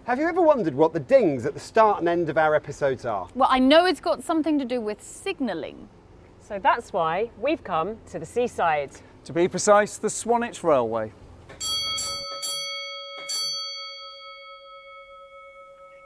Have you ever wondered what the dings at the start and end of our episodes are? Well, I know it's got something to do with signalling. So that's why we've come to the seaside. To be precise, the Swanage Railway.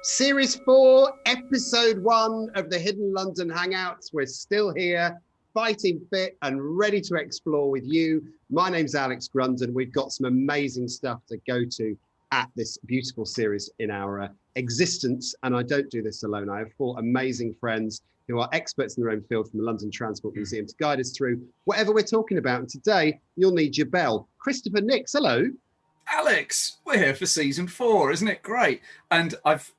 Series 4, Episode 1 of the Hidden London Hangouts. We're still here, fighting fit and ready to explore with you. My name's Alex Grundon. We've got some amazing stuff to go to at this beautiful series in our existence. And I don't do this alone. I have 4 amazing friends who are experts in their own field from the London Transport Museum to guide us through whatever we're talking about. And today, you'll need your bell. Christopher Nix, hello. Alex, we're here for season 4, isn't it great? And I've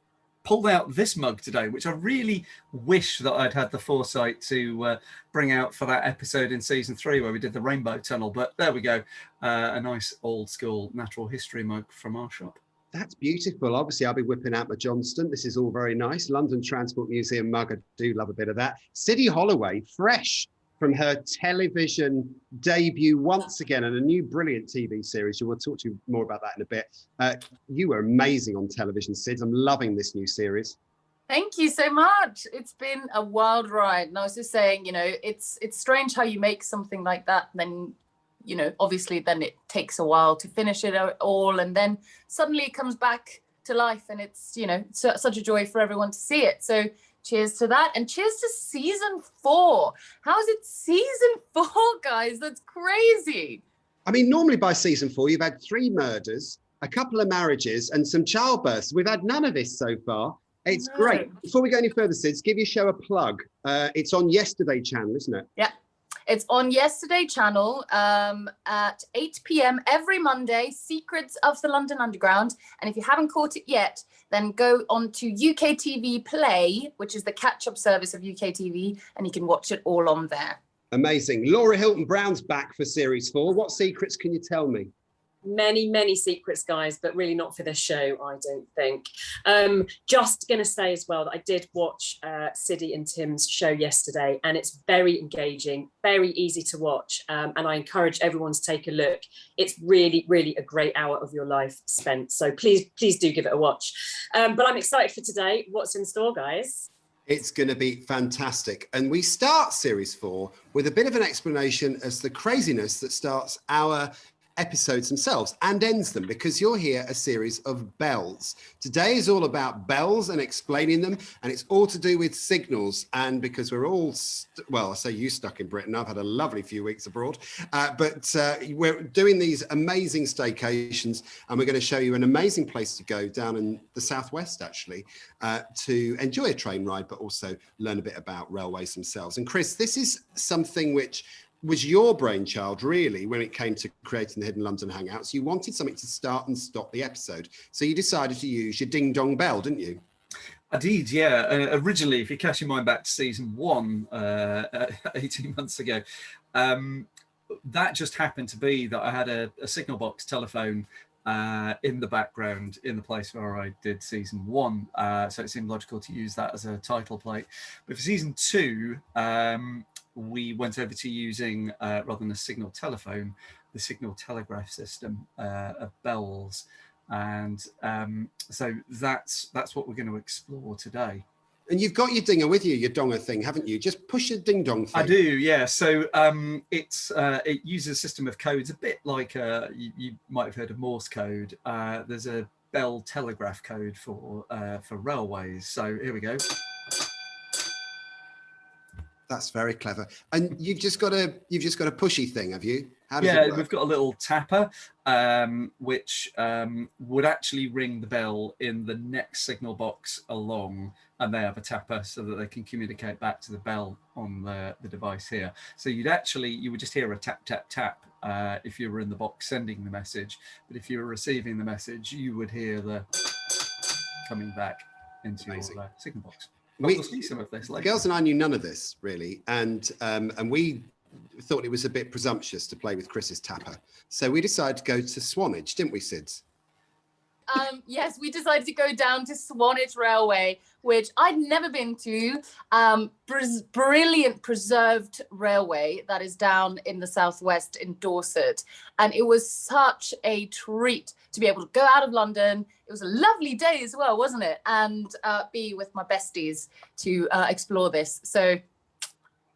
pulled out this mug today, which I really wish that I'd had the foresight to bring out for that episode in season 3 where we did the Rainbow Tunnel. But there we go, a nice old school natural history mug from our shop. That's beautiful. Obviously, I'll be whipping out my Johnston. This is all very nice. London Transport Museum mug. I do love a bit of that. Siddy Holloway, fresh from her television debut once again and a new brilliant TV series. We'll talk to you more about that in a bit. You were amazing on television, Sid. I'm loving this new series. Thank you so much. It's been a wild ride. And I was just saying, it's strange how you make something like that. Then, obviously then it takes a while to finish it all. And then suddenly it comes back to life and it's, such a joy for everyone to see it. So cheers to that. And cheers to season 4. How is it season 4, guys? That's crazy. I mean, normally by season 4, you've had 3 murders, a couple of marriages and some childbirths. We've had none of this so far. It's great. Before we go any further, Sid, give your show a plug. It's on Yesterday Channel, isn't it? Yeah. It's on Yesterday Channel at 8 p.m. every Monday, Secrets of the London Underground. And if you haven't caught it yet, then go on to UK TV Play, which is the catch-up service of UK TV, and you can watch it all on there. Amazing. Laura Hilton Brown's back for series 4. What secrets can you tell me? Many secrets, guys, but really not for this show, I don't think. Just going to say as well that I did watch Siddy and Tim's show yesterday, and it's very engaging, very easy to watch, and I encourage everyone to take a look. It's really a great hour of your life spent, so please do give it a watch. But I'm excited for today. What's in store, guys? It's going to be fantastic. And we start series 4 with a bit of an explanation as the craziness that starts our episodes themselves and ends them, because you're here a series of bells. Today is all about bells and explaining them, and it's all to do with signals. And because we're all, well, I say you stuck in Britain, I've had a lovely few weeks abroad, but we're doing these amazing staycations, and we're going to show you an amazing place to go down in the southwest, actually, to enjoy a train ride, but also learn a bit about railways themselves. And Chris, this is something which was your brainchild, really, when it came to creating the Hidden London Hangouts. You wanted something to start and stop the episode. So you decided to use your ding-dong bell, didn't you? I did, yeah. Originally, if you cast your mind back to season 1, 18 months ago, that just happened to be that I had a signal box telephone in the background in the place where I did season 1. So it seemed logical to use that as a title plate. But for season 2, we went over to using, rather than a signal telephone, the signal telegraph system of bells. And so that's what we're going to explore today. And you've got your dinger with you, your donger thing, haven't you? Just push your ding-dong thing. I do, yeah. So it uses a system of codes, a bit like you might have heard of Morse code. There's a bell telegraph code for railways. So here we go. That's very clever. And you've just got a pushy thing, have you? How does it work? We've got a little tapper, which would actually ring the bell in the next signal box along, and they have a tapper so that they can communicate back to the bell on the device here. So you would just hear a tap, tap, tap if you were in the box sending the message. But if you were receiving the message, you would hear the coming back into your signal box. We'll see some of this later. The girls and I knew none of this, really, and we thought it was a bit presumptuous to play with Chris's tapper. So we decided to go to Swanage, didn't we, Sids? Yes, we decided to go down to Swanage Railway, which I'd never been to. Brilliant preserved railway that is down in the southwest in Dorset. And it was such a treat to be able to go out of London. It was a lovely day as well, wasn't it? And be with my besties to explore this. So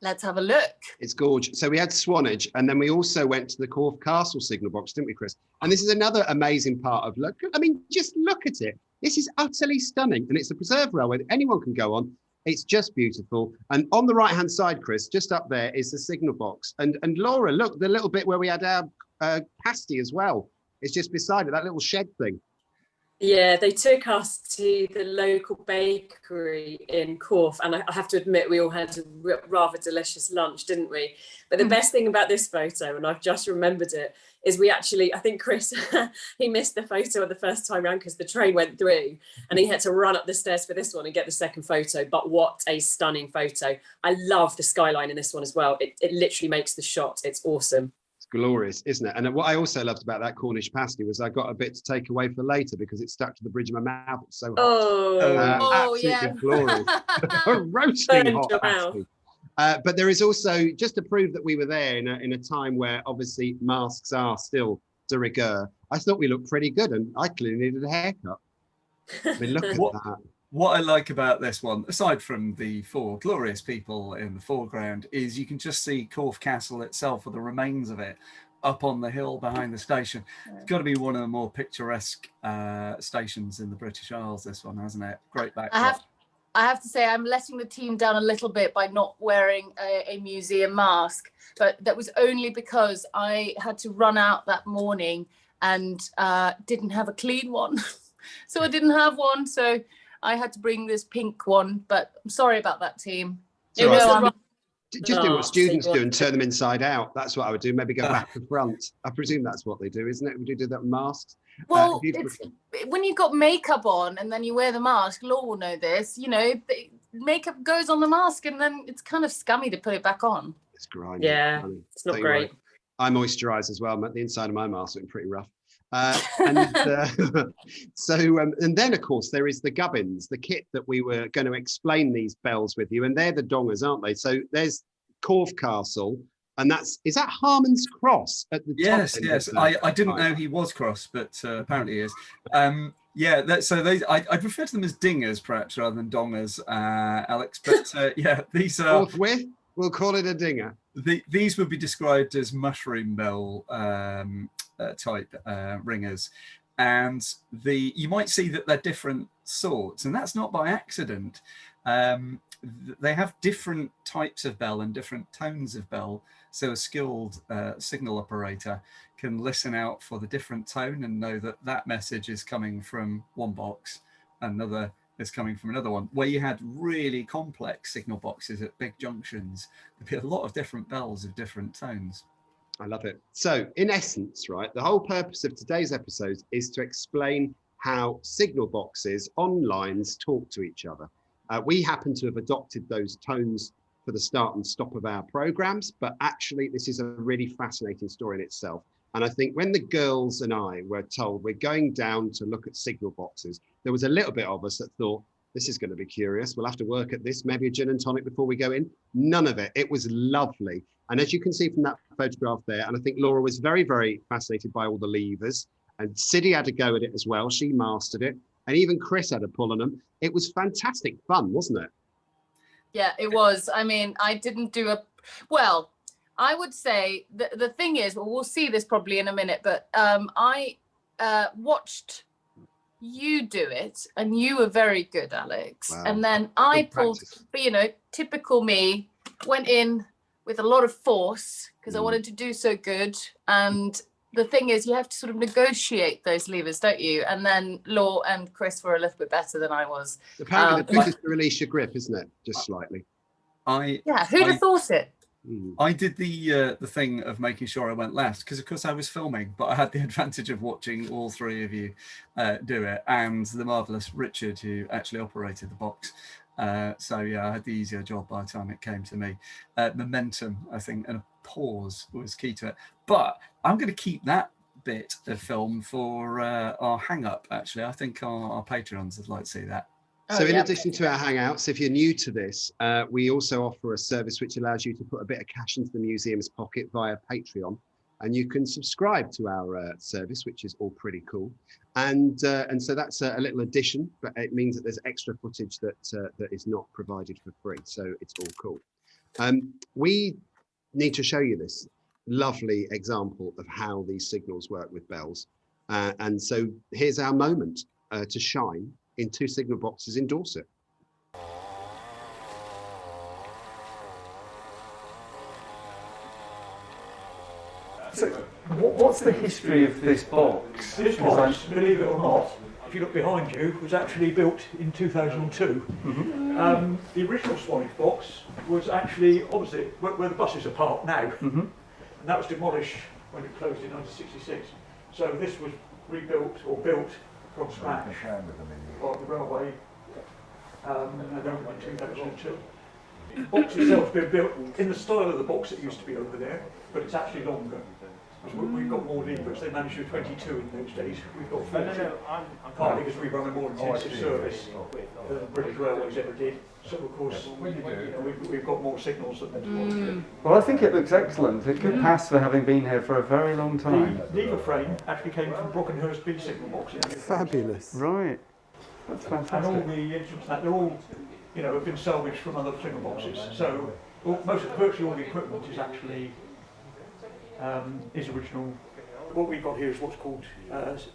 let's have a look. It's gorgeous. So we had Swanage, and then we also went to the Corfe Castle signal box, didn't we, Chris? And this is another amazing part of look. I mean, just look at it. This is utterly stunning, and it's a preserved railway that anyone can go on. It's just beautiful. And on the right-hand side, Chris, just up there is the signal box. And Laura, look, the little bit where we had our pasty as well. It's just beside it, that little shed thing. Yeah, they took us to the local bakery in Corfe, and I have to admit we all had a rather delicious lunch, didn't we? But the best thing about this photo, and I've just remembered it, is we actually, I think Chris, he missed the photo the first time round because the train went through and he had to run up the stairs for this one and get the second photo. But what a stunning photo. I love the skyline in this one as well. It literally makes the shot. It's awesome. Glorious, isn't it? And what I also loved about that Cornish pasty was I got a bit to take away for later because it stuck to the bridge of my mouth. It's so hot. Absolutely yeah. glorious. Roasting hot Your pasty. But there is also, just to prove that we were there in a time where obviously masks are still de rigueur, I thought we looked pretty good, and I clearly needed a haircut. I mean, look at that. What I like about this one, aside from the four glorious people in the foreground, is you can just see Corfe Castle itself, or the remains of it, up on the hill behind the station. It's got to be one of the more picturesque stations in the British Isles, this one, hasn't it? Great backdrop. I have to say I'm letting the team down a little bit by not wearing a museum mask, but that was only because I had to run out that morning and didn't have a clean one. So I didn't have one, so I had to bring this pink one, but I'm sorry about that, team. Just do what students do and turn them inside out. That's what I would do. Maybe go back to front. I presume that's what they do, isn't it? Would you do that with masks? Well, when you've got makeup on and then you wear the mask, Law will know this, you know, the makeup goes on the mask and then it's kind of scummy to put it back on. It's grimy. Yeah, it's not great. I moisturise as well. The inside of my mask looking pretty rough. And then of course there is the gubbins, the kit that we were going to explain these bells with you, and they're the dongers, aren't they? So there's Corfe Castle, and is that Harmon's Cross at the top? Yes. I didn't know he was cross, but apparently he is. I refer to them as dingers perhaps rather than dongers, Alex. But these are forthwith. We'll call it a dinger. These would be described as mushroom bell type ringers, and you might see that they're different sorts, and that's not by accident. They have different types of bell and different tones of bell, so a skilled signal operator can listen out for the different tone and know that that message is coming from one box, another is coming from another one. Where you had really complex signal boxes at big junctions, there'd be a lot of different bells of different tones. I love it. So in essence, right, the whole purpose of today's episode is to explain how signal boxes on lines talk to each other. We happen to have adopted those tones for the start and stop of our programs, but actually this is a really fascinating story in itself. And I think when the girls and I were told we're going down to look at signal boxes, there was a little bit of us that thought, this is going to be curious. We'll have to work at this, maybe a gin and tonic before we go in. None of it. It was lovely. And as you can see from that photograph there, and I think Laura was very, very fascinated by all the levers, and Siddy had a go at it as well. She mastered it. And even Chris had a pull on them. It was fantastic fun, wasn't it? Yeah, it was. I mean, I didn't do well, I would say the thing is, we'll see this probably in a minute, but I watched you do it and you were very good, Alex. Wow. And then I pulled, typical me, went in with a lot of force because I wanted to do so good. And the thing is, you have to sort of negotiate those levers, don't you? And then Law and Chris were a little bit better than I was. Apparently the trick is to release your grip, isn't it? Just slightly. Who'd have thought it? I did the thing of making sure I went left because, of course, I was filming, but I had the advantage of watching all three of you do it, and the marvellous Richard, who actually operated the box. So, yeah, I had the easier job by the time it came to me. Momentum, I think, and a pause was key to it. But I'm going to keep that bit of film for our hang-up, actually. I think our Patreons would like to see that. So in addition to our Hangouts, if you're new to this, we also offer a service which allows you to put a bit of cash into the museum's pocket via Patreon. And you can subscribe to our service, which is all pretty cool. And so that's a little addition, but it means that there's extra footage that is not provided for free. So it's all cool. We need to show you this lovely example of how these signals work with bells. And so here's our moment to shine in 2 signal boxes in Dorset. So, what's the history of this box? This box, believe it or not, if you look behind you, was actually built in 2002. Mm-hmm. The original Swanage box was actually opposite where the buses are parked now, Mm-hmm. and that was demolished when it closed in 1966. So this was rebuilt or built from scratch by the railway, and opened in 2002. The box itself has been built in the style of the box that used to be over there, but it's actually longer. We've got more levers. They managed to do 22 in those days. We've got 40. Partly because we run a more intensive service than British Railways ever did. So of course, we've got more signals than them. Well, I think it looks excellent. It could pass for having been here for a very long time. The lever frame actually came from Brockenhurst B signal boxes. Fabulous. Right. That's And all fantastic. the instruments, they're all, have been salvaged from other signal boxes. So virtually all the equipment is actually is original. What we've got here is what's called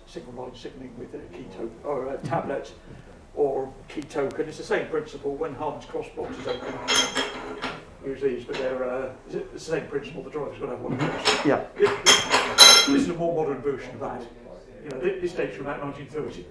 signal line signalling with a key token or a tablet or key token. It's the same principle. When Harden's cross box is open, use these, but they're the same principle. The driver's got to have one of those. Yeah. This is a more modern version of that. This dates from about 1930.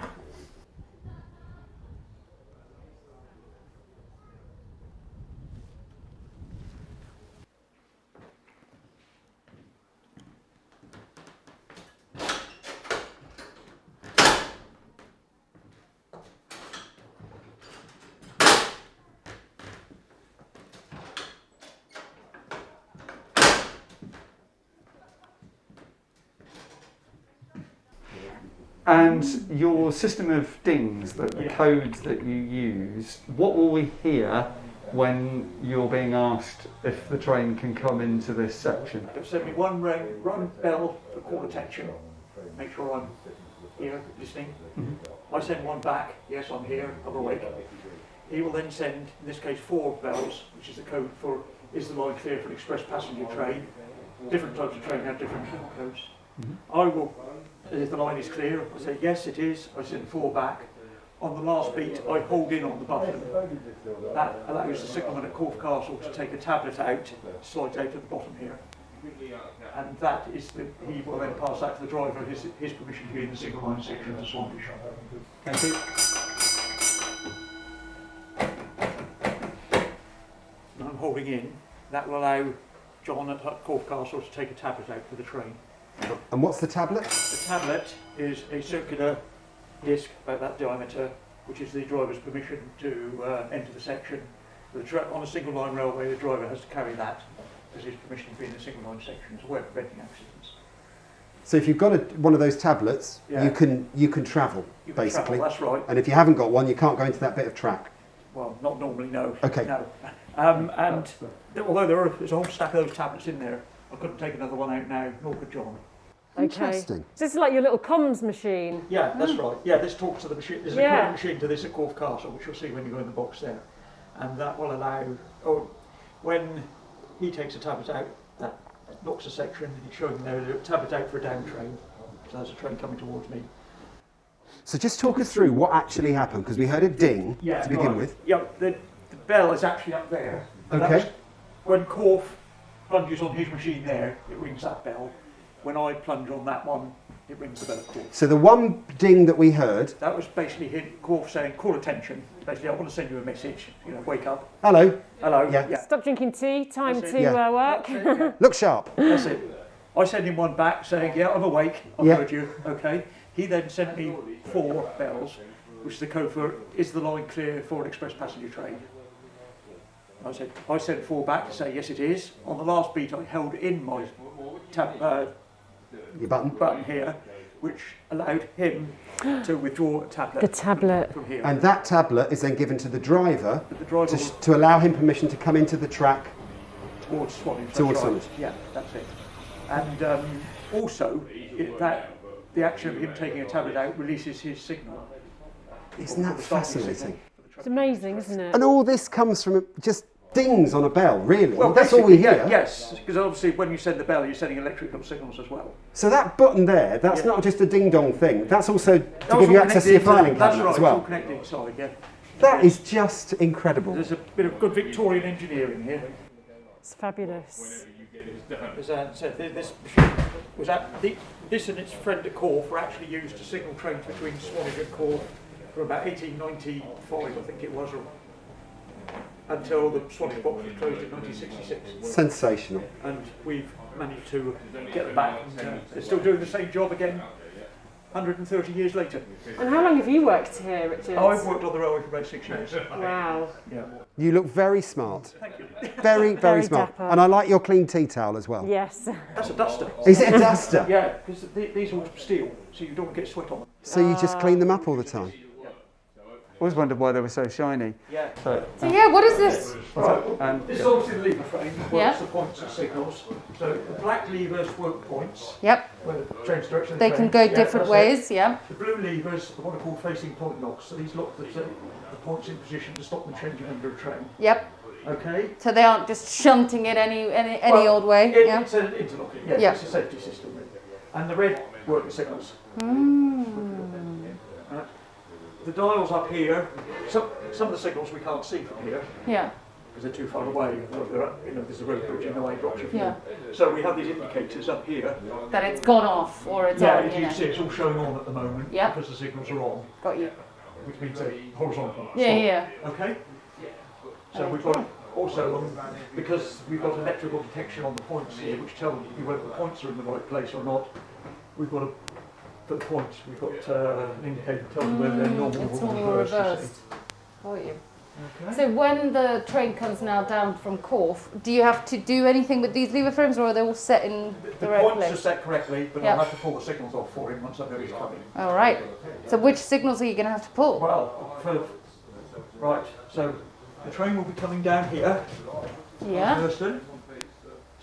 And your system of dings, the codes that you use, what will we hear when you're being asked if the train can come into this section? They'll send me one bell for call attention, make sure I'm here listening. Mm-hmm. I send one back, yes I'm here, I'm awake. He will then send, in this case, 4 bells, which is the code for is the line clear for an express passenger train. Different types of train have different codes. Mm-hmm. I will, if the line is clear, I say yes it is, I send 4 back. On the last beat I hold in on the button. That allows the signalman at Corfe Castle to take a tablet out, slides out at the bottom here. And that is he will then pass that to the driver, his permission to be in the signal line section of the Swanage. Thank you. And I'm holding in, that will allow John at Corfe Castle to take a tablet out for the train. And what's the tablet? The tablet is a circular disc about that diameter, which is the driver's permission to enter the section. On a single line railway, the driver has to carry that as his permission to be in the single line section as a way of preventing accidents. So if you've got one of those tablets, Yeah. you can travel, You can basically. travel, that's right. And if you haven't got one, you can't go into that bit of track. Well, not normally, no. Okay. No. And although there's a whole stack of those tablets in there, I couldn't take another one out now, nor could John. Okay. Interesting. So this is like your little comms machine. Yeah, that's right. Yeah, this talks to the machine. There's an Yeah. equivalent machine to this at Corfe Castle, which you'll see when you go in the box there. And that will allow, or when he takes a tablet out, that locks a section, and he's showing there a tablet out for a down train. So there's a train coming towards me. So just talk us through what actually happened, because we heard a ding to begin right. with. Yeah, the bell is actually up there. And that Okay. was- when Corfe plunges on his machine there, it rings that bell. When I plunge on that one, it rings the bell at Corfe. So the one ding that we heard, That was basically Corfe saying, call attention. Basically, I want to send you a message, wake up. hello, Hello. Yeah. Stop drinking tea, time That's it. to Yeah. work. That's it, yeah. look sharp. That's it. I send him one back saying, yeah, I'm awake, I've Yeah. heard you, okay. He then sent me 4 bells, which is the code for, is the line clear for an express passenger train? I sent 4 back to say, yes it is. On the last beat I held in my Your button. button here, which allowed him to withdraw a tablet. The tablet. From here. And that tablet is then given to the driver But the driver was to allow him permission to come into the track. towards Swanage. Towards that's right. Swanage. Yeah, that's it. And also, that the action of him taking a tablet out releases his signal. Isn't that fascinating? It's amazing, isn't it? And all this comes from just dings on a bell, really. Well, that's all we hear. Yeah, yes, because obviously when you send the bell, you're sending electrical signals as well. So that button there, that's not just a ding-dong thing. That's also to give you access to your filing cabinet as well. It's all connected inside, yeah. That is just incredible. There's a bit of good Victorian engineering here. It's fabulous. As I said, this machine was this and its friend at Corfe were actually used to signal trains between Swanage and Corfe for about 1895, I think it was, until the Swanage box was closed in 1966. Sensational. And we've managed to get them back. They're still doing the same job again 130 years later. And how long have you worked here, Richard? Oh, I've worked on the railway for about 6 years. Wow. Yeah. You look very smart. Thank you. Very, very Very smart. dapper. And I like your clean tea towel as well. Yes. That's a duster. Is it a duster? Yeah, because these are all steel, so you don't get sweat on them. So you just clean them up all the time? Always wondered why they were so shiny. Yeah. So, So yeah, what is this? and This is obviously the lever frame, which Yeah. works the points and signals. So the black levers work points, Yep. where the train's direction of They the can train. go Yeah, different that's it. ways. Yeah. The blue levers are what are called facing point locks. So these lock the points in position to stop them changing under a train. Yep. Okay. So they aren't just shunting it any Well, old way. Yeah. It's an interlocking. Yeah, Yeah. it's a safety system. And the red work the signals. Right. The dials up here. Some of the signals we can't see from here Yeah. because they're too far away. There's a road bridge in the way, drops you. Yeah. So we have these indicators up here. That it's gone off or it's Yeah, on. as You you know. see, it's all showing on at the moment Yeah. because the signals are on, Got you. which means they're horizontal. Yeah. Yeah. Okay. So we've got also because we've got electrical detection on the points here, which tell you whether the points are in the right place or not. We've got for the points. We've got an indicator that tells you whether they're normal It's or all reversed. reversed. Got you. Okay. So when the train comes now down from Corfe, do you have to do anything with these lever frames, or are they all set in The the right points are place? set correctly, but Yeah. I'll have to pull the signals off for him once I know he's coming. All right. So which signals are you going to have to pull? Well, right. So the train will be coming down here. Yeah. Thurston.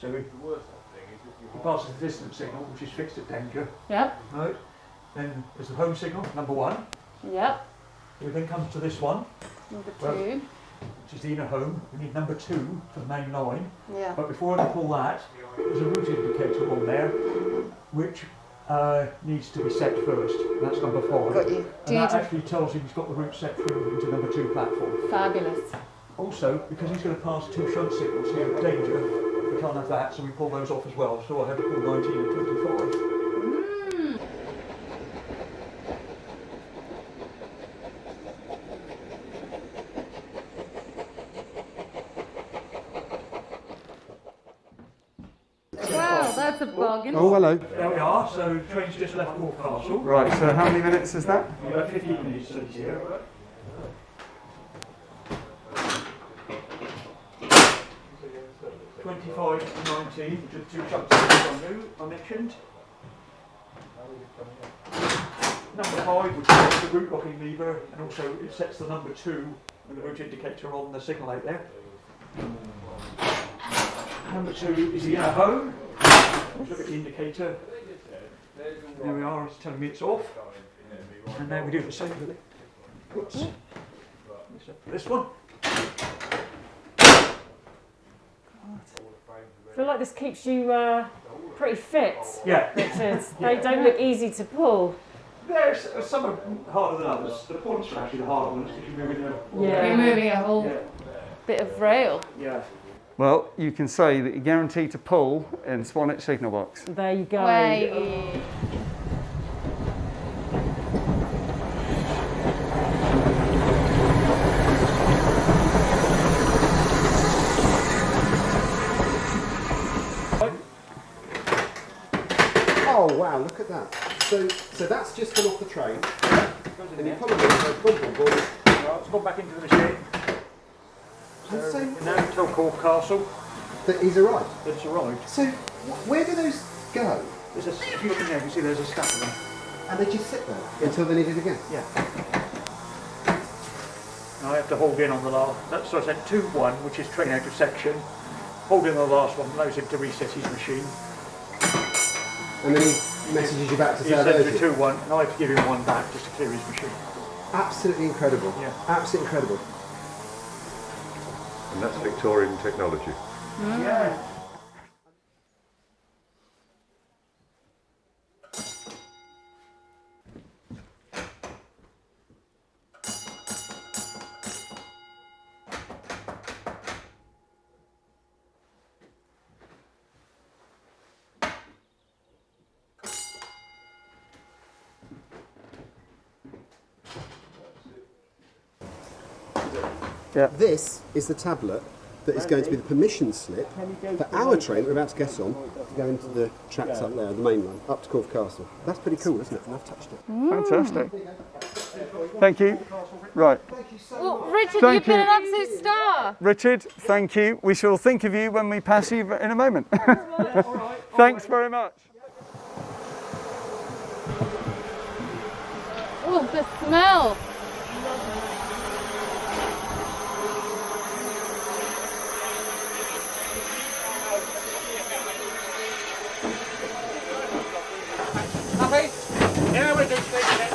So we passes the distance signal, which is fixed at danger. Yep. Right. Then there's the home signal, number 1. Yep. We then come to this one, Number Well, 2. which is the inner home. We need number 2 for the main line. Yeah. But before I pull that, there's a route indicator on there, which needs to be set first. That's number 5. Got you. Do And you need that to? actually tells him he's got the route set through into number 2 platform. Fabulous. Also, because he's going to pass 2 shunt signals here at danger, we can't have that, so we pull those off as well. So I have to pull 19 and 25. Wow, that's a bargain. Oh, hello. There we are, so the train's just left Corfe Castle. right, so how many minutes is that? About 15 minutes to here. $25 to 19, which are the 2 shunt signals I mentioned. Number 5, which is the route locking lever, and also it sets the number 2 and the route indicator on the signal out there. Number 2 is the inner home. Look at the indicator. There we are, it's telling me it's off. And now we do the same with it. Oops. For this one. I feel like this keeps you pretty fit, Yeah. Richard. They don't look easy to pull. There's some are harder than others. The points are actually the harder ones because you're moving them. Yeah. You're moving a whole Yeah. bit of rail. Yeah. Well, you can say that you're guaranteed to pull in Swanage signal box. There you go. Way. Oh, wow, look at that. So that's just come off the train. And you probably go boom. Well, it's gone back into the machine. And So so we now tell Corfe Castle that he's arrived. that it's arrived. So where do those go? There's a, if you look in there, you can see there's a stack of them. And they just sit there until they need it again? Yeah. Now I have to hold in on the last. So I said 2-1, which is train out of section. Hold in on the last one, allows him to reset his machine. And then he messages you back to He say sends urgent. you 2-1, and I have to give him one back just to clear his machine. Absolutely incredible. Yeah. Absolutely incredible. And that's Victorian technology. Yeah. This is the tablet that is going to be the permission slip for our train that we're about to get on to go into the tracks up there, the main line, up to Corfe Castle. That's pretty cool, isn't it? And I've touched it. Fantastic. Thank you. Right. Well, Richard, Thank you've been you. an absolute star. Richard, thank you. We shall think of you when we pass you in a moment. Thanks very much. Oh, the smell. Yeah, we're just taking it.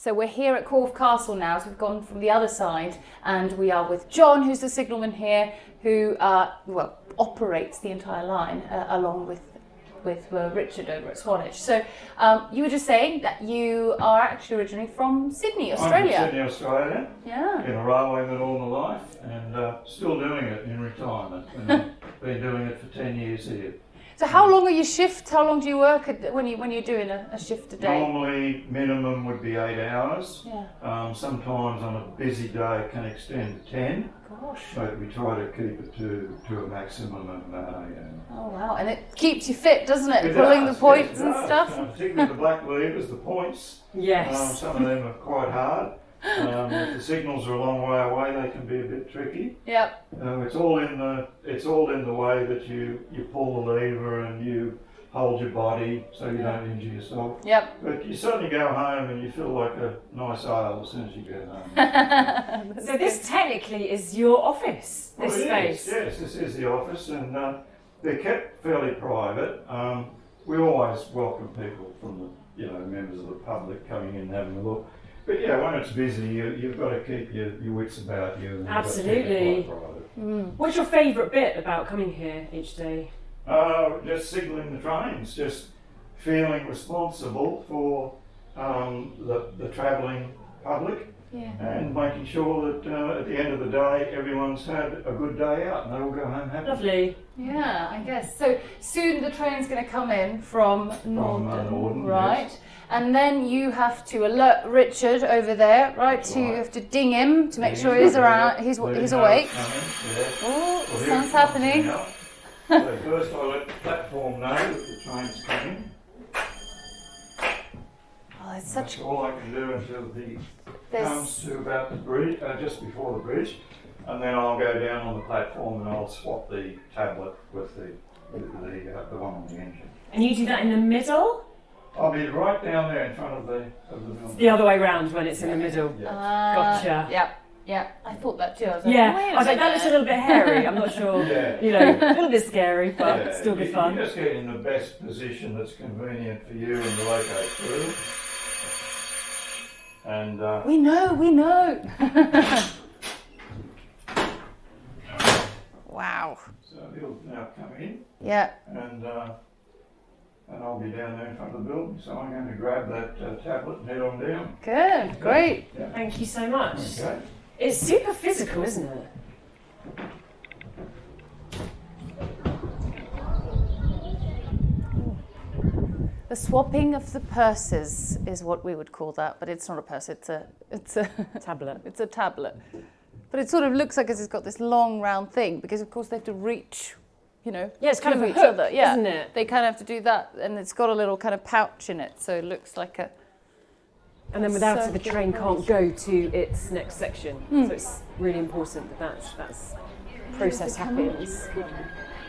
So we're here at Corfe Castle now, so we've gone from the other side, and we are with John, who's the signalman here, who, well, operates the entire line along with Richard over at Swanage. So you were just saying that you are actually originally from Sydney, Australia. I'm from Sydney, Australia. Yeah. Been a railwayman all my life, and still doing it in retirement. And I've been doing it for 10 years here. So how long are your shifts? How long do you work when you're doing a shift a day? Normally, minimum would be 8 hours. Yeah. Sometimes on a busy day it can extend to 10. Gosh. But we try to keep it to a maximum of 8 hours. Oh wow, and it keeps you fit, doesn't it? It Pulling does, the points yes, it and does. stuff. Particularly the black levers, the points. Yes. Some of them are quite hard. If the signals are a long way away, they can be a bit tricky. Yep. It's all in the way that you pull the lever and you hold your body so you don't injure yourself. Yep. But you certainly go home and you feel like a nice ale as soon as you get home. So this technically is your office, this Well, it is, space. yes, this is the office, and they're kept fairly private. We always welcome people from the members of the public coming in and having a look. But yeah, when it's busy, you've got to keep your wits about you. And Absolutely. What's your favourite bit about coming here each day? Just signalling the trains, just feeling responsible for the travelling public. Yeah. And making sure that at the end of the day, everyone's had a good day out and they all go home happy. Lovely. Yeah, I guess. So soon the train's going to come in from Norden, right? Yes. And then you have to alert Richard over there, right? So you have to ding him to make sure he's around, he's awake. Oh, something's happening. So first I let the platform know that the train's coming. Oh, it's such. That's all I can do until he comes to about the bridge, just before the bridge, and then I'll go down on the platform and I'll swap the tablet with the one on the engine. And you do that in the middle? I'll be right down there in front of the building. The other way round when it's in the middle. Yeah. Gotcha. Yeah, I thought that too. I was like, Yeah, wait I was like, that looks a little bit hairy. I'm not sure, Yeah. a little bit scary, but still good fun. You just get in the best position that's convenient for you and the locate through. And we know. Wow. So he'll now come in. Yeah. And I'll be down there in front of the building, so I'm going to grab that tablet and head on down. Good, great. Yeah. Thank you so much. Okay. It's super physical, isn't it? The swapping of the purses is what we would call that, but it's not a purse. It's a Tablet. It's a tablet, but it sort of looks like it's got this long round thing because, of course, they have to reach. Yeah, it's kind of to a each hook, other. Yeah, isn't it? They kind of have to do that, and it's got a little kind of pouch in it, so it looks like a. And then without it, the circular train pouch. can't go to its next section. So it's really important that that's process happens.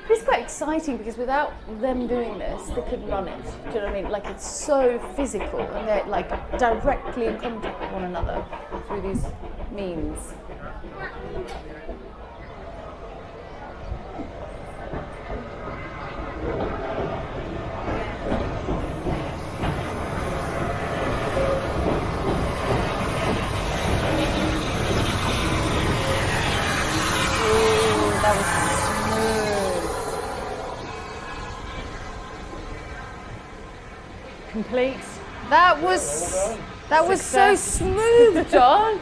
It's quite exciting because without them doing this, they couldn't run it. Do you know what I mean? Like, it's so physical, and they're like directly in contact with one another through these means. That was smooth. Complete. That was so smooth, John.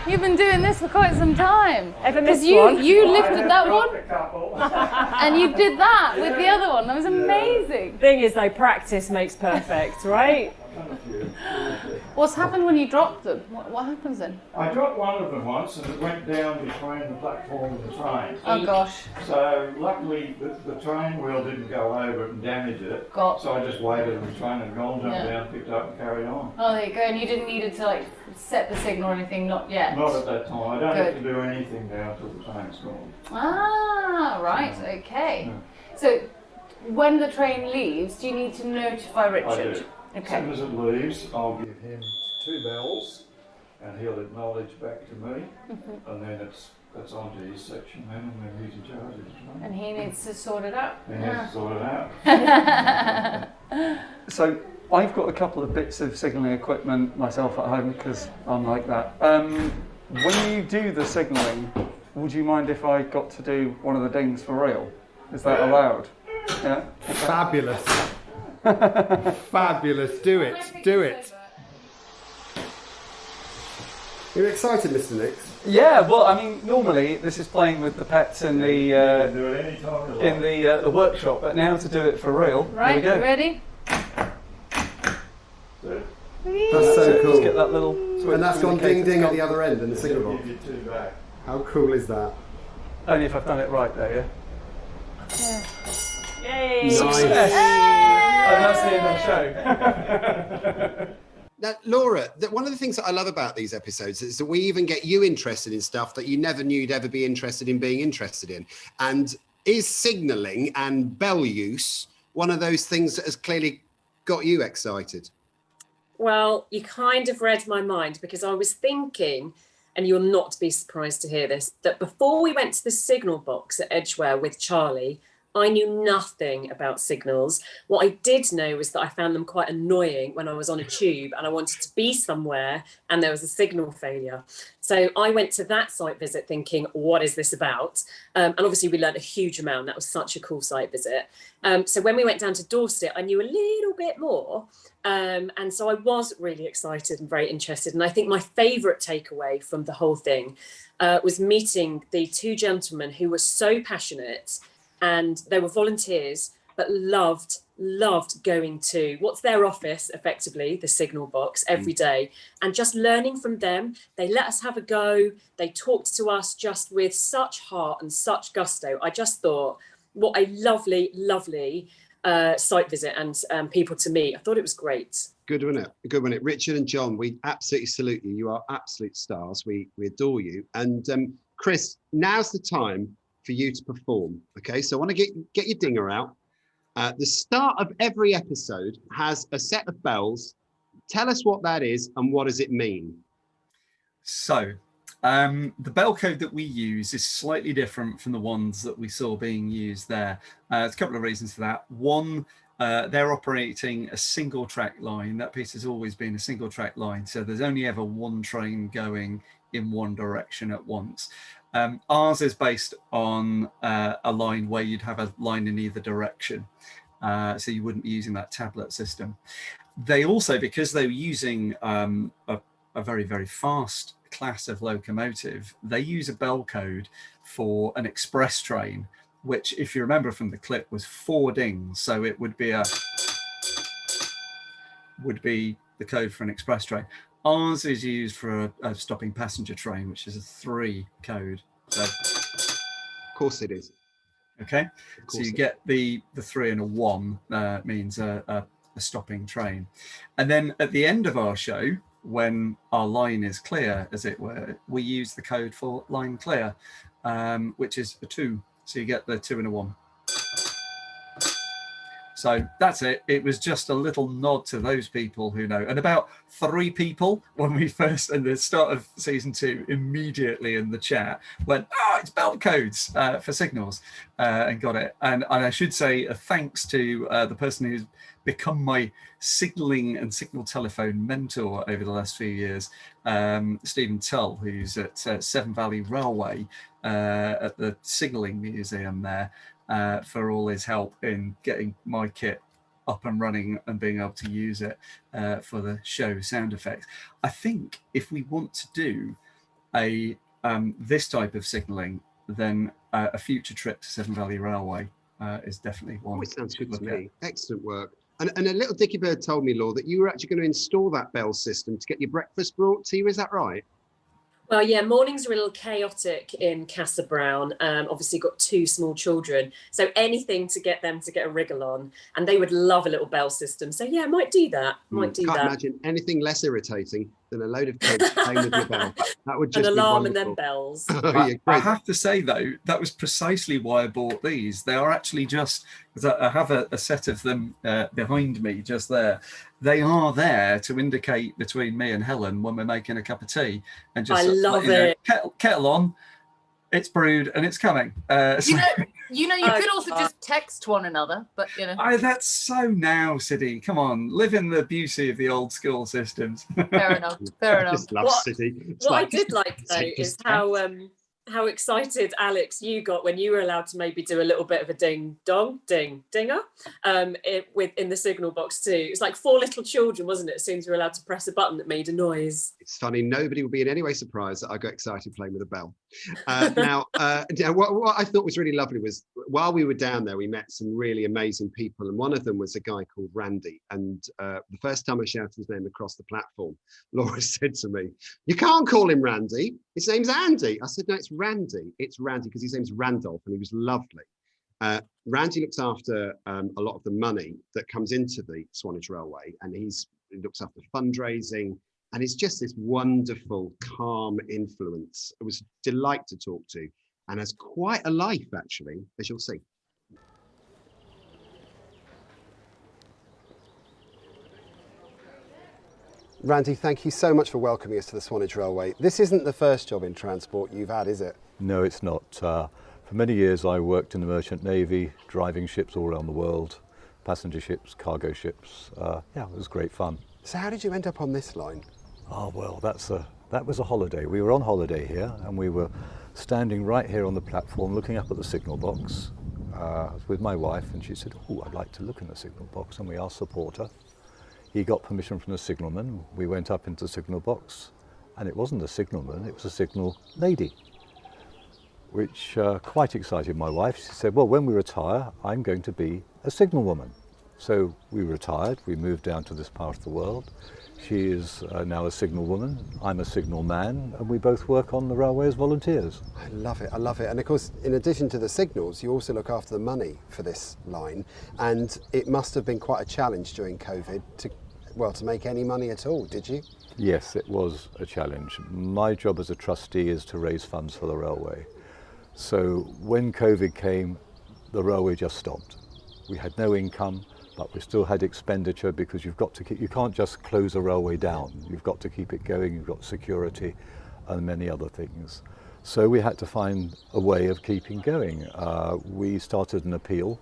You've been doing this for quite some time. Ever missed you one? you lifted that one A couple. and you did that with the other one. That was amazing. Thing is, though, practice makes perfect, right? What's happened when you dropped them? What happens then? I dropped one of them once and it went down between the platform and the train. Oh gosh. So luckily the train wheel didn't go over it and damage it. So I just waited and the train had gone, jumped down, picked up and carried on. Oh, there you go. And you didn't need it to like set the signal or anything, not yet. Not at that time. I don't have to Good. do anything now until the train's gone. Ah, right. Okay. So when the train leaves, do you need to notify Richard? I do. Okay. As soon as it leaves, I'll give him 2 bells and he'll acknowledge back to me and then it's onto his section then and then he's in charge of the train. And he needs to sort it out. He needs to sort it out. So I've got a couple of bits of signalling equipment myself at home because I'm like that. When you do the signalling, would you mind if I got to do one of the dings for real? Is that allowed? Yeah. Fabulous. Fabulous. Do it. Do it. You're excited, Mr. Nix? Yeah, well, I mean, normally this is playing with the pets in the workshop, but now to do it for real. Right, here we go. ready? That's so cool. Just get that little switch. And that's gone ding ding at the other end in the signal box. How cool is that? Only if I've done it right, though, yeah? Yay! Nice. Success! And that's the end of the show. Now, Laura, one of the things that I love about these episodes is that we even get you interested in stuff that you never knew you'd ever be interested in being interested in. And is signalling and bell use one of those things that has clearly got you excited? Well, you kind of read my mind, because I was thinking, and you'll not be surprised to hear this, that before we went to the signal box at Edgware with Charlie, I knew nothing about signals. What I did know was that I found them quite annoying when I was on a tube and I wanted to be somewhere and there was a signal failure. So I went to that site visit thinking, what is this about? And obviously we learned a huge amount. That was such a cool site visit. So when we went down to Dorset, I knew a little bit more. And so I was really excited and very interested. And I think my favourite takeaway from the whole thing was meeting the two gentlemen who were so passionate, and they were volunteers, but loved going to what's their office, effectively, the signal box, every day, and just learning from them. They let us have a go. They talked to us just with such heart and such gusto. I just thought, what a lovely, lovely site visit and people to meet. I thought it was great. Good, wasn't it? Good, wasn't it? Richard and John, we absolutely salute you. You are absolute stars. We adore you. And Chris, now's the time for you to perform. Okay, so I want to get your dinger out. The start of every episode has a set of bells. Tell us what that is and what does it mean? So the bell code that we use is slightly different from the ones that we saw being used there. There's a couple of reasons for that. One, they're operating a single track line. That piece has always been a single track line, so there's only ever one train going in one direction at once. Ours is based on a line where you'd have a line in either direction, so you wouldn't be using that tablet system. They also, because they're using a very, very fast class of locomotive, they use a bell code for an express train, which, if you remember from the clip, was 4 dings. So it would be the code for an express train. Ours is used for a stopping passenger train, which is a 3 code. So, of course it is. Okay, so you get the 3 and a 1 means a stopping train. And then at the end of our show, when our line is clear, as it were, we use the code for line clear, which is a 2. So you get the 2 and a 1. So that's it. It was just a little nod to those people who know. And about 3 people, when we first, at the start of season 2, immediately in the chat went, oh, it's bell codes for signals, and got it. And I should say a thanks to the person who's become my signalling and signal telephone mentor over the last few years, Stephen Tull, who's at Severn Valley Railway at the signalling museum there. For all his help in getting my kit up and running and being able to use it for the show sound effects. I think if we want to do this type of signalling, then a future trip to Severn Valley Railway is definitely one. Oh, it sounds good to me. Excellent work. And a little Dickie Bird told me, Law, that you were actually going to install that bell system to get your breakfast brought to you. Is that right? Well, yeah, mornings are a little chaotic in Casa Brown. Obviously got 2 small children, so anything to get them to get a wriggle on, and they would love a little bell system. So yeah, might do that. Can't imagine anything less irritating than a load of kids playing with your bell. That would just an be alarm wonderful. and then bells. I have to say though, that was precisely why I bought these. They are actually just, because I have a set of them behind me just there. They are there to indicate between me and Helen when we're making a cup of tea, and just I love it. Kettle on, it's brewed and it's coming. You could also just text one another, but you know. That's so now, Siddy. Come on, live in the beauty of the old school systems. Fair enough. Fair enough. I just love Siddy. What I did like though is how how excited, Alex, you got when you were allowed to maybe do a little bit of a dinger in the signal box too. It's like 4 little children, wasn't it? As soon as you were allowed to press a button that made a noise. It's funny, nobody will be in any way surprised that I got excited playing with a bell. Now, what I thought was really lovely was while we were down there, we met some really amazing people. And one of them was a guy called Randy. And the first time I shouted his name across the platform, Laura said to me, "You can't call him Randy. His name's Andy." I said, "No, it's Randy. It's Randy because his name's Randolph." And he was lovely. Randy looks after a lot of the money that comes into the Swanage Railway, and he looks after fundraising, and he's just this wonderful, calm influence. It was a delight to talk to, and has quite a life, actually, as you'll see. Randy, thank you so much for welcoming us to the Swanage Railway. This isn't the first job in transport you've had, is it? No, it's not. For many years I worked in the Merchant Navy, driving ships all around the world, passenger ships, cargo ships. Yeah, it was great fun. So how did you end up on this line? Oh, well, that was a holiday. We were on holiday here and we were standing right here on the platform looking up at the signal box with my wife, and she said, "Oh, I'd like to look in the signal box," and we asked the porter. He got permission from the signalman. We went up into the signal box, and it wasn't a signalman, it was a signal lady, which quite excited my wife. She said, "Well, when we retire, I'm going to be a signal woman." So we retired, we moved down to this part of the world. She is now a signal woman, I'm a signal man, and we both work on the railway as volunteers. I love it, I love it. And of course, in addition to the signals, you also look after the money for this line. And it must have been quite a challenge during COVID to make any money at all, did you? Yes, it was a challenge. My job as a trustee is to raise funds for the railway. So when COVID came, the railway just stopped. We had no income, but we still had expenditure because you can't just close a railway down. You've got to keep it going, you've got security and many other things. So we had to find a way of keeping going. We started an appeal.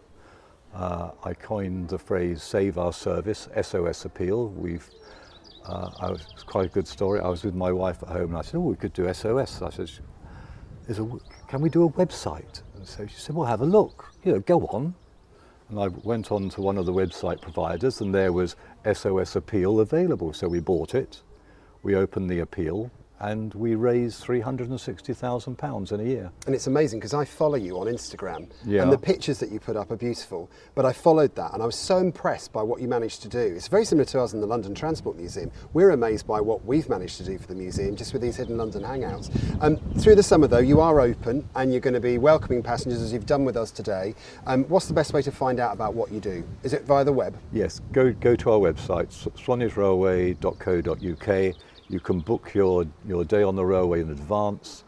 I coined the phrase "Save Our Service," SOS appeal. It's quite a good story. I was with my wife at home and I said, "Oh, we could do SOS." I said, "Can we do a website?" And so she said, "Well, have a look, go on." And I went on to one of the website providers and there was SOS appeal available. So we bought it, we opened the appeal, and we raised £360,000 in a year. And it's amazing because I follow you on Instagram, yeah. And the pictures that you put up are beautiful, but I followed that and I was so impressed by what you managed to do. It's very similar to us in the London Transport Museum. We're amazed by what we've managed to do for the museum just with these Hidden London Hangouts. Through the summer though, you are open and you're going to be welcoming passengers as you've done with us today. What's the best way to find out about what you do? Is it via the web? Yes, go to our website, swanageRailway.co.uk. You can book your day on the railway in advance.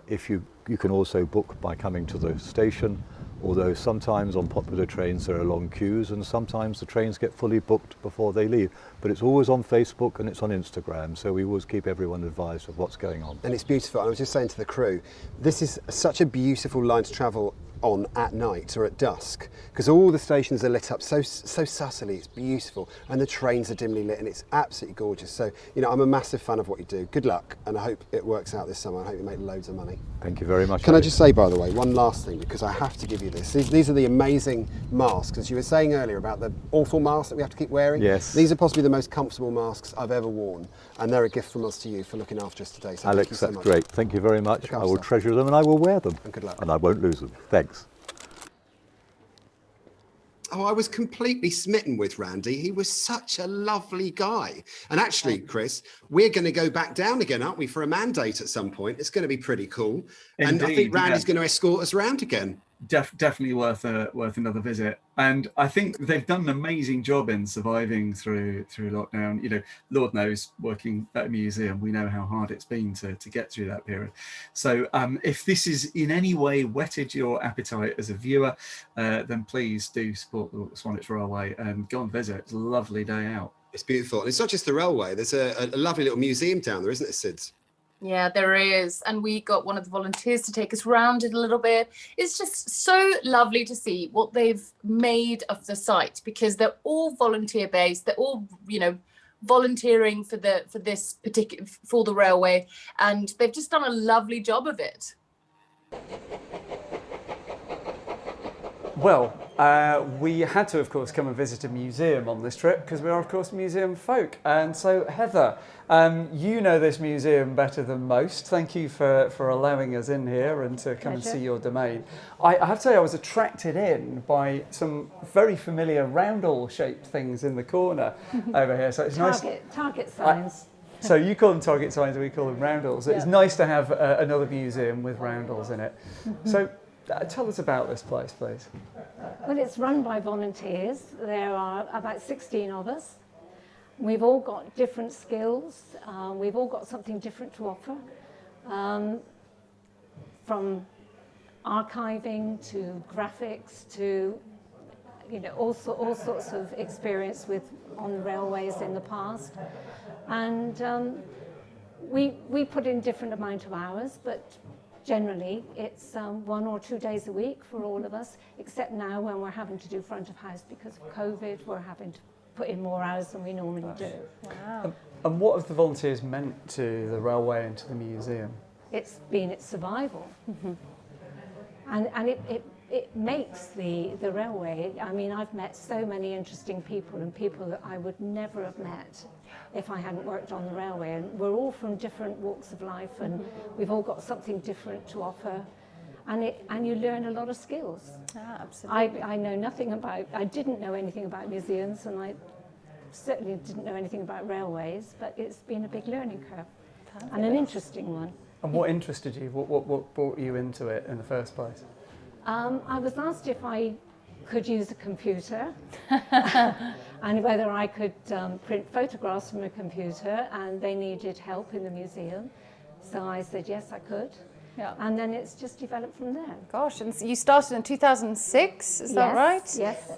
If you can also book by coming to the station, although sometimes on popular trains there are long queues and sometimes the trains get fully booked before they leave. But it's always on Facebook and it's on Instagram, so we always keep everyone advised of what's going on. And it's beautiful. I was just saying to the crew, this is such a beautiful line to travel on at night or at dusk, because all the stations are lit up so subtly. It's beautiful, and the trains are dimly lit, and it's absolutely gorgeous. So, I'm a massive fan of what you do. Good luck, and I hope it works out this summer. I hope you make loads of money. Thank you very much. Can I just say, by the way, one last thing, because I have to give you this. These are the amazing masks, as you were saying earlier about the awful masks that we have to keep wearing. Yes. These are possibly the most comfortable masks I've ever worn, and they're a gift from us to you for looking after us today. So Alex, thank you so that's much. great. Thank you very much. I will treasure them and I will wear them. And good luck. And I won't lose them. Thanks. Oh, I was completely smitten with Randy. He was such a lovely guy. And actually, Chris, we're going to go back down again, aren't we, for a mandate at some point? It's going to be pretty cool. Indeed, and I think Randy's going to escort us around again. Definitely worth another visit. And I think they've done an amazing job in surviving through lockdown. Lord knows, working at a museum, we know how hard it's been to get through that period. So if this is in any way whetted your appetite as a viewer, then please do support the Swanage Railway and go and visit. It's a lovely day out. It's beautiful. And it's not just the railway. There's a lovely little museum down there, isn't it, Sids? Yeah, there is. And we got one of the volunteers to take us round it a little bit. It's just so lovely to see what they've made of the site, because they're all volunteer based. They're all, volunteering for the railway, and they've just done a lovely job of it. Well, we had to, of course, come and visit a museum on this trip because we are, of course, museum folk. And so, Heather, you know this museum better than most. Thank you for allowing us in here and to come and see your domain. I have to say I was attracted in by some very familiar roundel-shaped things in the corner over here. So it's nice. Target signs. So you call them target signs and we call them roundels. It's nice to have another museum with roundels in it. So tell us about this place, please. Well, it's run by volunteers. There are about 16 of us. We've all got different skills. We've all got something different to offer. From archiving to graphics to, all sorts of experience on railways in the past. And we put in different amount of hours, but generally it's 1 or 2 days a week for all of us, except now when we're having to do front of house because of COVID, we're having to put in more hours than we normally do. Wow. And what have the volunteers meant to the railway and to the museum? It's been its survival. And it makes the railway, I mean, I've met so many interesting people and people that I would never have met if I hadn't worked on the railway. And we're all from different walks of life and we've all got something different to offer. And you learn a lot of skills. Absolutely. I didn't know anything about museums, and I certainly didn't know anything about railways, but it's been a big learning curve and an interesting one. And what interested you? What brought you into it in the first place? I was asked if I could use a computer and whether I could print photographs from a computer, and they needed help in the museum. So I said yes, I could. Yeah. And then it's just developed from there. Gosh, and so you started in 2006, is that right? Yes.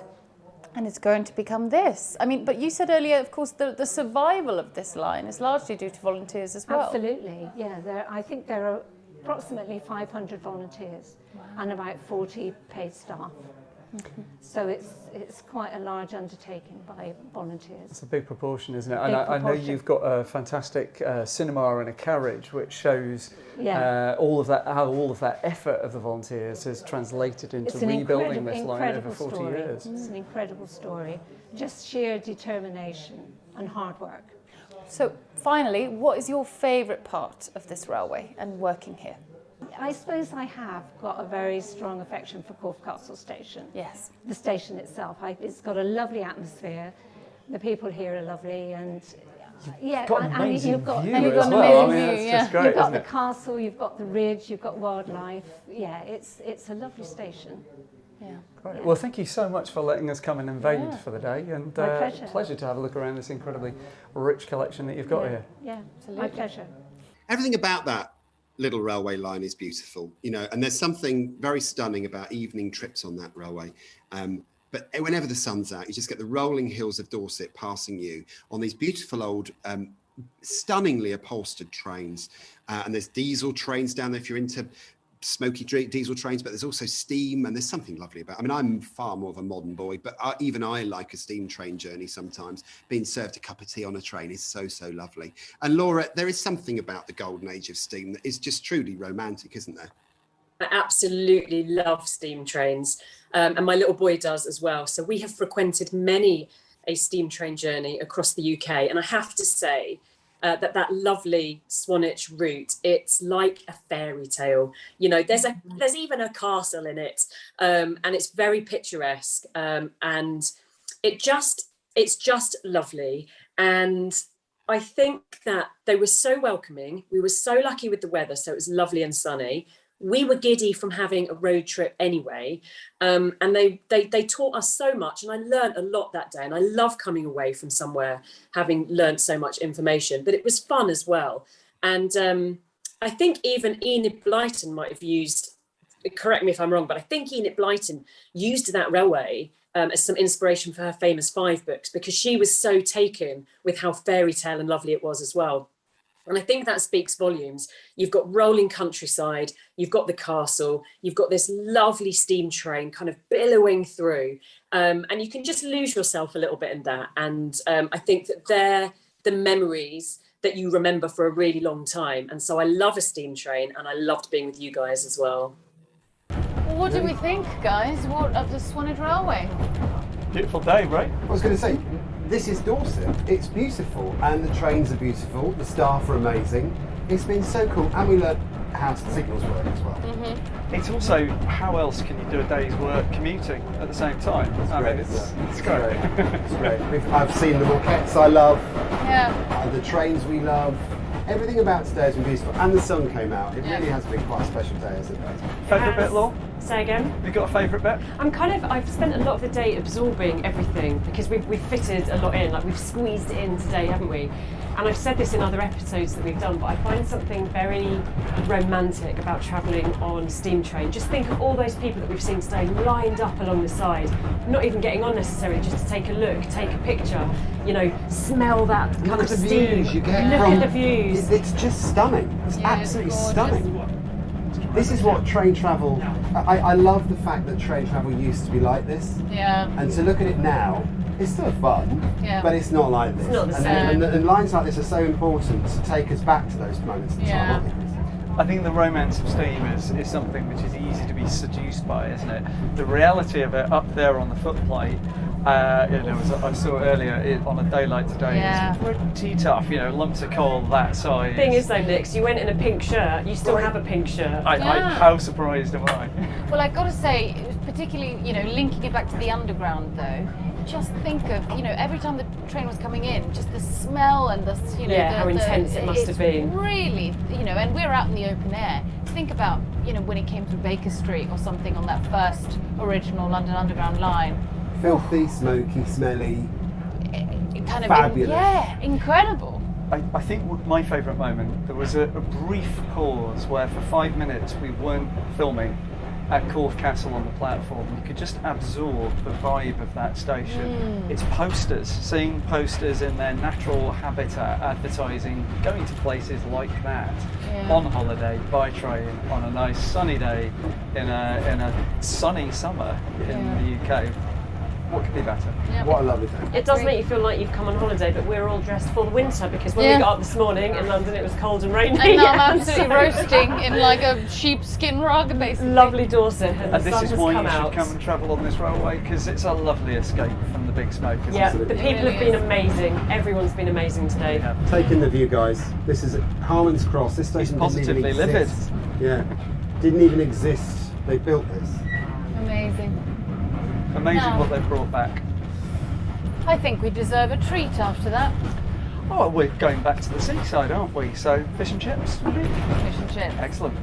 And it's going to become this. I mean, but you said earlier, of course, the survival of this line is largely due to volunteers as well. Absolutely, yeah. I think there are approximately 500 volunteers and about 40 paid staff. So it's quite a large undertaking by volunteers. It's a big proportion, isn't it? And I know you've got a fantastic cinema and a carriage which shows how all of that effort of the volunteers has translated into rebuilding this line over 40 years. It's an incredible story. Just sheer determination and hard work. So finally, what is your favourite part of this railway and working here? I suppose I have got a very strong affection for Corfe Castle Station. Yes. The station itself. It's got a lovely atmosphere. The people here are lovely, and you've got an amazing you've got view an as amazing well. view. I mean, that's just great, you've got isn't the it? castle, you've got the ridge, you've got wildlife. Yeah, it's a lovely station. Yeah. Great. Well, thank you so much for letting us come and invade for the day, and My pleasure. to have a look around this incredibly rich collection that you've got here. Yeah, my pleasure. Everything about that little railway line is beautiful, and there's something very stunning about evening trips on that railway. But whenever the sun's out, you just get the rolling hills of Dorset passing you on these beautiful old, stunningly upholstered trains. And there's diesel trains down there if you're into smoky diesel trains, but there's also steam, and there's something lovely about it. I mean, I'm far more of a modern boy, but even I like a steam train journey sometimes. Being served a cup of tea on a train is so lovely. And Laura, there is something about the golden age of steam that is just truly romantic, isn't there? I absolutely love steam trains, and my little boy does as well. So we have frequented many a steam train journey across the UK, and I have to say, that lovely Swanage route, it's like a fairy tale. There's even a castle in it, and it's very picturesque, and it's just lovely. And I think that they were so welcoming. We were so lucky with the weather, so it was lovely and sunny. We were giddy from having a road trip anyway, and they taught us so much, and I learned a lot that day, and I love coming away from somewhere having learned so much information, but it was fun as well. And I think even Enid Blyton might have used, correct me if I'm wrong, but I think Enid Blyton used that railway as some inspiration for her famous 5 books, because she was so taken with how fairy tale and lovely it was as well. And I think that speaks volumes. You've got rolling countryside, you've got the castle, you've got this lovely steam train kind of billowing through, and you can just lose yourself a little bit in that. And I think that they're the memories that you remember for a really long time. And so I love a steam train, and I loved being with you guys as well. Well, what do we think, guys? What of the Swanage Railway? Beautiful day, right? I was going to say, this is Dorset. It's beautiful, and the trains are beautiful. The staff are amazing. It's been so cool, and we learned how signals work as well. It's also, how else can you do a day's work commuting at the same time? It's great. It's great. I've seen the moquettes I love. Yeah. The trains we love. Everything about today has been beautiful, and the sun came out. It really has been quite a special day, hasn't it? Favourite bit, Law? Say again? Have you got a favourite bit? I've spent a lot of the day absorbing everything because we've fitted a lot in, like we've squeezed it in today, haven't we? And I've said this in other episodes that we've done, but I find something very romantic about travelling on steam train. Just think of all those people that we've seen today lined up along the side, not even getting on necessarily, just to take a look, take a picture, you know, smell that kind of steam. Views you get look from, at the views. It's just stunning. It's absolutely stunning. This is what train travel. I love the fact that train travel used to be like this. Yeah. And to look at it now, it's still fun, but it's not like this. It's not the same. And lines like this are so important to take us back to those moments in time, aren't they? I think the romance of steam is something which is easy to be seduced by, isn't it? The reality of it up there on the footplate, as I saw earlier, on a day like today, is pretty tough. You know, lumps of coal that size. Thing is though, Nix, you went in a pink shirt. You still have a pink shirt. How surprised am I? Well, I've got to say, particularly, linking it back to the underground though, just think of, every time the train was coming in, just the smell and the, how intense it must have been. Really, and we're out in the open air. Think about, when it came through Baker Street or something on that first original London Underground line. Filthy, smoky, smelly, kind of fabulous. Incredible. I think my favourite moment, there was a brief pause where for 5 minutes we weren't filming at Corfe Castle on the platform. You could just absorb the vibe of that station. It's posters, seeing posters in their natural habitat, advertising, going to places like that, on holiday, by train, on a nice sunny day, in a sunny summer in the UK. What could be better? What a lovely day. It does make you feel like you've come on holiday, but we're all dressed for the winter because when we got up this morning in London, it was cold and rainy. And now I'm absolutely roasting in like a sheepskin rug, basically. Lovely Dorset, and this is why you should come and travel on this railway, because it's a lovely escape from the big smoke. The people have been amazing. Everyone's been amazing today. Taking the view, guys. This is Harlan's Cross. This station positively didn't even exist. Didn't even exist. They built this. Amazing. Amazing what they've brought back. I think we deserve a treat after that. Oh, we're going back to the seaside, aren't we? So, fish and chips? Fish and chips. Excellent.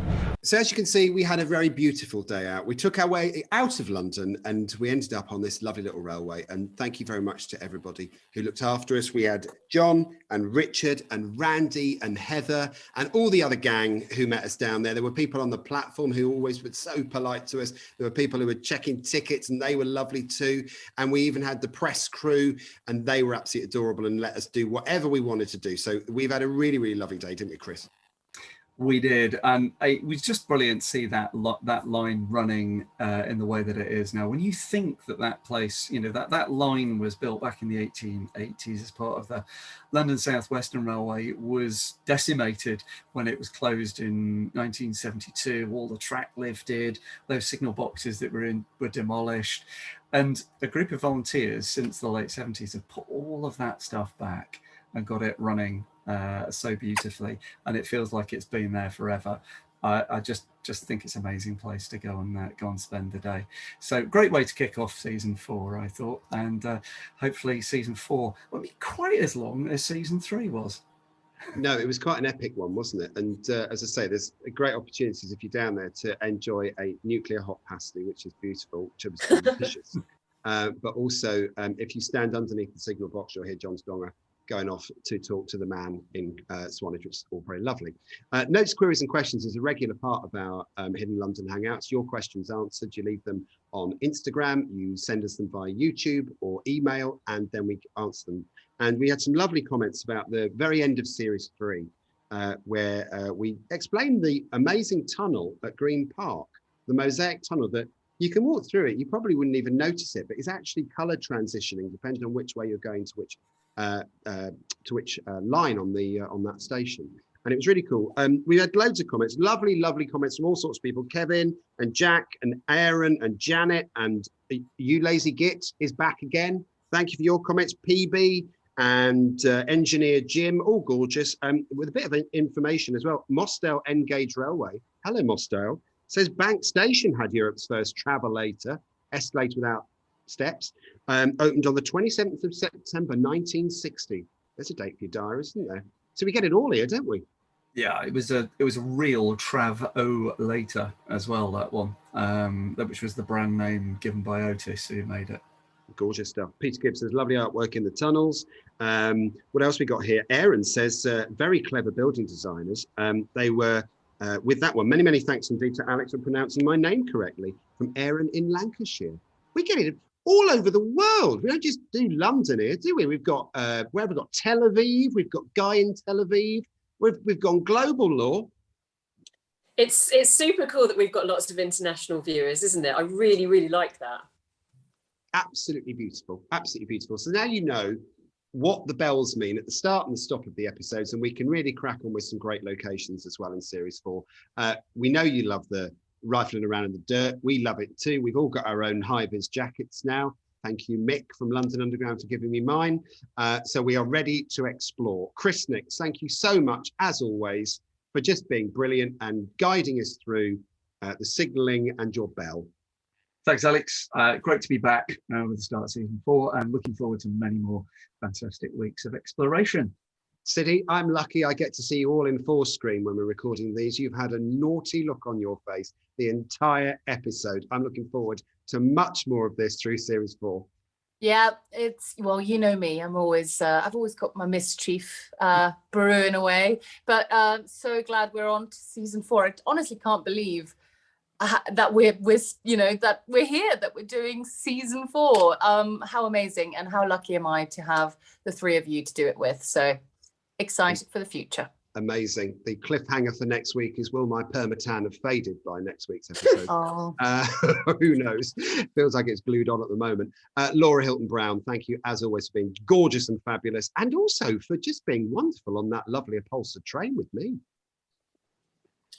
So as you can see, we had a very beautiful day out. We took our way out of London and we ended up on this lovely little railway. And thank you very much to everybody who looked after us. We had John and Richard and Randy and Heather and all the other gang who met us down there. There were people on the platform who always were so polite to us. There were people who were checking tickets and they were lovely too. And we even had the press crew and they were absolutely adorable and let us do whatever we wanted to do. So we've had a really, really lovely day, didn't we, Chris? We did, and it was just brilliant to see that line running in the way that it is now. When you think that place, that line was built back in the 1880s as part of the London South Western Railway, was decimated when it was closed in 1972. All the track lifted, those signal boxes that were demolished, and a group of volunteers since the late 70s have put all of that stuff back and got it running so beautifully, and it feels like it's been there forever. I just think it's an amazing place to go and spend the day. So great way to kick off season 4, I thought, and hopefully season 4 won't be quite as long as season 3 was. No, it was quite an epic one, wasn't it? And as I say, there's great opportunities if you're down there to enjoy a nuclear hot pasty, which is beautiful, which is delicious. But also, if you stand underneath the signal box, you'll hear John Stonger going off to talk to the man in Swanage, which is all very lovely. Notes, queries and questions is a regular part of our Hidden London Hangouts. Your questions answered, you leave them on Instagram, you send us them via YouTube or email, and then we answer them. And we had some lovely comments about the very end of series 3, where we explained the amazing tunnel at Green Park, the mosaic tunnel that you can walk through it, you probably wouldn't even notice it, but it's actually colour transitioning depending on which way you're going to which line on that station. and it was really cool. We had loads of comments, lovely comments from all sorts of people. Kevin and Jack and Aaron and Janet and You Lazy Git is back again. Thank you for your comments. PB and Engineer Jim, all gorgeous. With a bit of information as well. Mossdale N-Gauge Railway, hello Mossdale, says Bank Station had Europe's first travelator, escalator without steps, opened on the 27th of September 1960. There's a date for your diary, isn't there? So we get it all here, don't we? Yeah, it was a real trav-o-lator as well, that one, which was the brand name given by Otis, who made it. Gorgeous stuff. Peter Gibbs says lovely artwork in the tunnels. What else we got here? Aaron says very clever building designers. They were with that one. Many thanks indeed to Alex for pronouncing my name correctly. From Aaron in Lancashire. We get it all over the world. We don't just do London here, do we? We've got where have we got? Tel Aviv. We've got Guy in Tel Aviv. We've gone global, Law. It's super cool that we've got lots of international viewers, isn't it? I really like that. Absolutely beautiful. Absolutely beautiful. So now you know what the bells mean at the start and the stop of the episodes, and we can really crack on with some great locations as well in Series 4. We know you love the rifling around in the dirt. We love it too. We've all got our own high-vis jackets now. Thank you, Mick from London Underground, for giving me mine. So we are ready to explore. Chris Nix, thank you so much, as always, for just being brilliant and guiding us through the signalling and your bell. Thanks, Alex. Great to be back with the start of season 4, and looking forward to many more fantastic weeks of exploration. Siddy, I'm lucky I get to see you all in 4 screen when we're recording these. You've had a naughty look on your face the entire episode. I'm looking forward to much more of this through Series 4. Yeah, it's, well, you know me, I'm always, I've always got my mischief brewing away, but so glad we're on to season 4. I honestly can't believe that we're that we're here, that we're doing season 4. How amazing, and how lucky am I to have the 3 of you to do it with. So excited for the future. Amazing. The cliffhanger for next week is, will my permatan have faded by next week's episode? Oh. Who knows? Feels like it's glued on at the moment. Laura Hilton Brown, thank you as always for being gorgeous and fabulous, and also for just being wonderful on that lovely upholstered train with me.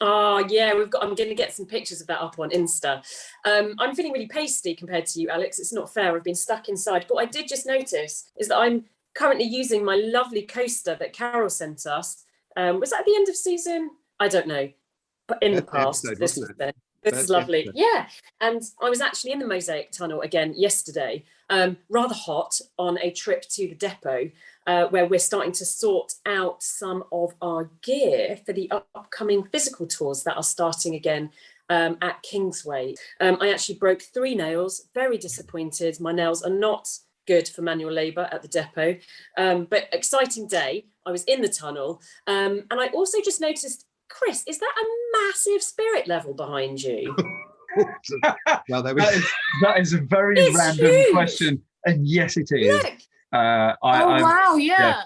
Oh yeah, I'm going to get some pictures of that up on Insta. I'm feeling really pasty compared to you, Alex. It's not fair. I've been stuck inside. But what I did just notice is that I'm currently using my lovely coaster that Carol sent us. Was that at the end of season? I don't know, but in the past. This is lovely. Yeah, and I was actually in the Mosaic Tunnel again yesterday, rather hot, on a trip to the depot, where we're starting to sort out some of our gear for the upcoming physical tours that are starting again at Kingsway. I actually broke 3 nails, very disappointed. My nails are not good for manual labour at the depot, but exciting day. I was in the tunnel, and I also just noticed, Chris, is that a massive spirit level behind you? Well, that is a very random huge question, and yes, it is. Look. Wow, yeah.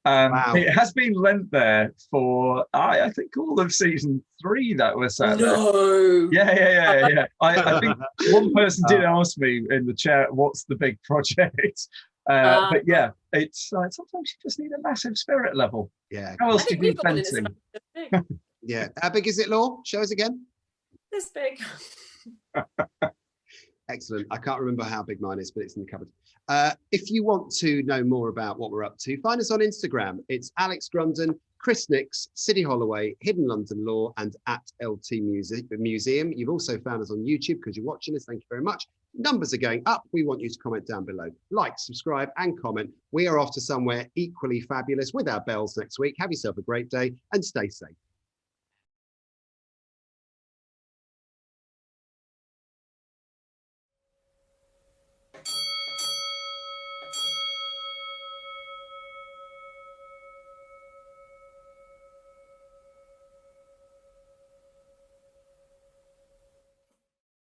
Wow. It has been lent there for, I think, all of season 3 that was sat there. No. Yeah. I think one person did ask me in the chat, what's the big project? But yeah, it's sometimes you just need a massive spirit level. Yeah. How else do you do fencing? Yeah. How big is it, Law? Show us again. This big. Excellent. I can't remember how big mine is, but it's in the cupboard. If you want to know more about what we're up to, find us on Instagram. It's Alex Grundon, Chris Nix, Siddy Holloway, Hidden London Law, and at LT Museum. You've also found us on YouTube because you're watching us. Thank you very much. Numbers are going up. We want you to comment down below. Like, subscribe, and comment. We are off to somewhere equally fabulous with our bells next week. Have yourself a great day and stay safe.